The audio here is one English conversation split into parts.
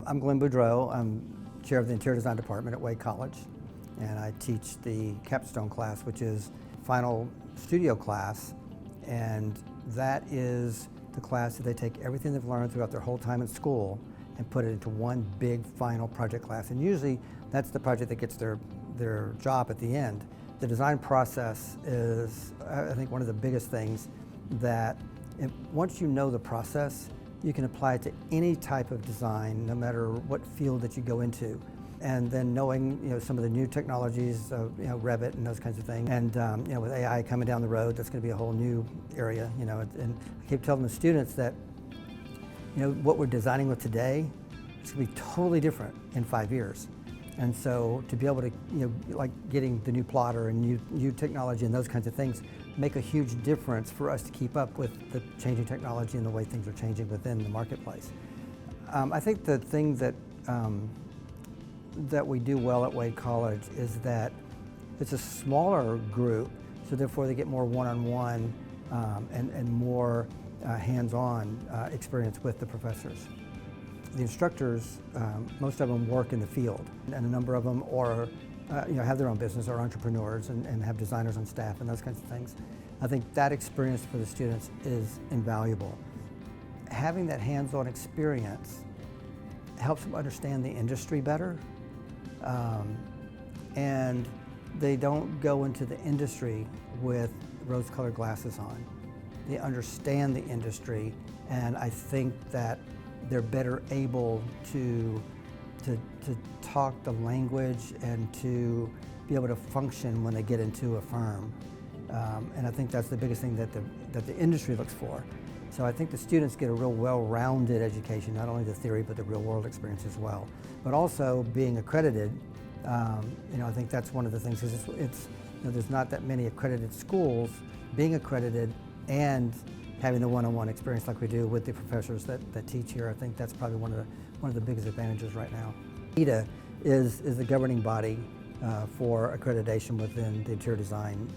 I'm Glen Boudreaux. I'm chair of the Interior Design Department at Wade College, and I teach the capstone class, which is final studio class, and that is the class that they take everything they've learned throughout their whole time in school and put it into one big final project class. And usually that's the project that gets their job at the end. The design process is, I think, one of the biggest things that once you know the process, you can apply it to any type of design, no matter what field that you go into. And then knowing, some of the new technologies, Revit and those kinds of things, and with AI coming down the road, that's going to be a whole new area. And I keep telling the students that, what we're designing with today is going to be totally different in 5 years. And so to be able to, like getting the new plotter and new technology and those kinds of things, make a huge difference for us to keep up with the changing technology and the way things are changing within the marketplace. I think the thing that we do well at Wade College is that it's a smaller group, so therefore they get more one-on-one and more hands-on experience with the professors. The instructors, most of them work in the field, and a number of them have their own business, are entrepreneurs and have designers on staff and those kinds of things. I think that experience for the students is invaluable. Having that hands-on experience helps them understand the industry better, and they don't go into the industry with rose-colored glasses on. They understand the industry, and I think that they're better able to talk the language and to be able to function when they get into a firm. And I think that's the biggest thing that the industry looks for. So I think the students get a real well-rounded education, not only the theory but the real-world experience as well. But also being accredited, I think that's one of the things, because there's not that many accredited schools. Being accredited and having the one-on-one experience like we do with the professors that teach here, I think that's probably one of the biggest advantages right now. CIDA is the governing body for accreditation within the interior design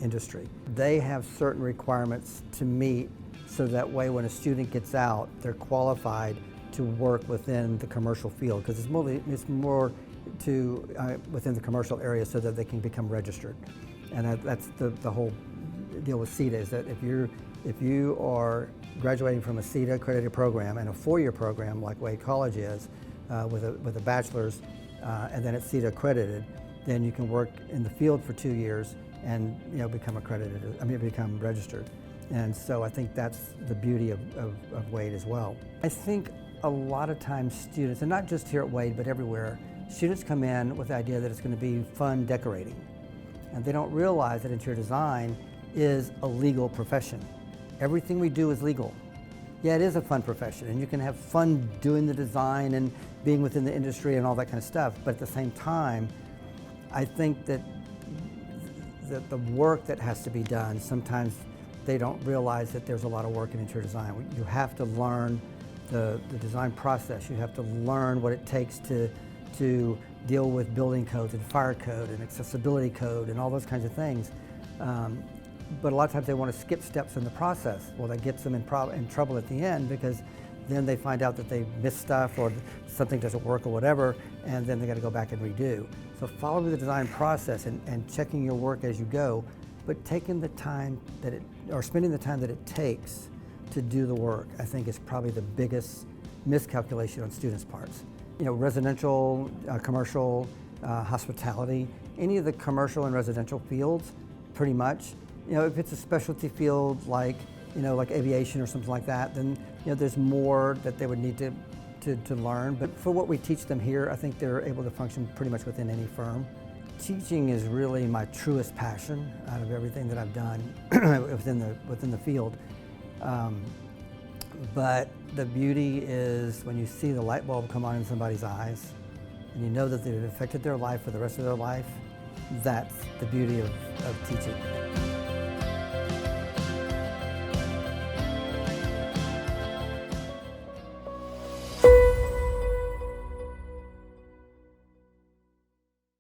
industry. They have certain requirements to meet, so that way when a student gets out, they're qualified to work within the commercial field, because it's more to within the commercial area, so that they can become registered. And that's the whole deal with CIDA, is that if you are graduating from a CIDA accredited program and a 4-year program like Wade College is, with a bachelor's, and then it's CIDA accredited, then you can work in the field for 2 years and become registered. And so I think that's the beauty of Wade as well. I think a lot of times students, and not just here at Wade but everywhere, students come in with the idea that it's going to be fun decorating, and they don't realize that interior design is a legal profession. Everything we do is legal. Yeah, it is a fun profession, and you can have fun doing the design and being within the industry and all that kind of stuff, but at the same time, I think that the work that has to be done, sometimes they don't realize that there's a lot of work in interior design. You have to learn the design process. You have to learn what it takes to deal with building codes and fire code and accessibility code and all those kinds of things. But a lot of times they want to skip steps in the process. Well, that gets them in trouble at the end, because then they find out that they missed stuff or something doesn't work or whatever, and then they got to go back and redo. So following the design process and checking your work as you go, but taking the time spending the time that it takes to do the work, I think is probably the biggest miscalculation on students' parts. Residential, commercial, hospitality, any of the commercial and residential fields, pretty much. If it's a specialty field like aviation or something like that, then there's more that they would need to learn. But for what we teach them here, I think they're able to function pretty much within any firm. Teaching is really my truest passion out of everything that I've done within the field. But the beauty is when you see the light bulb come on in somebody's eyes, and you know that they've affected their life for the rest of their life. That's the beauty of teaching.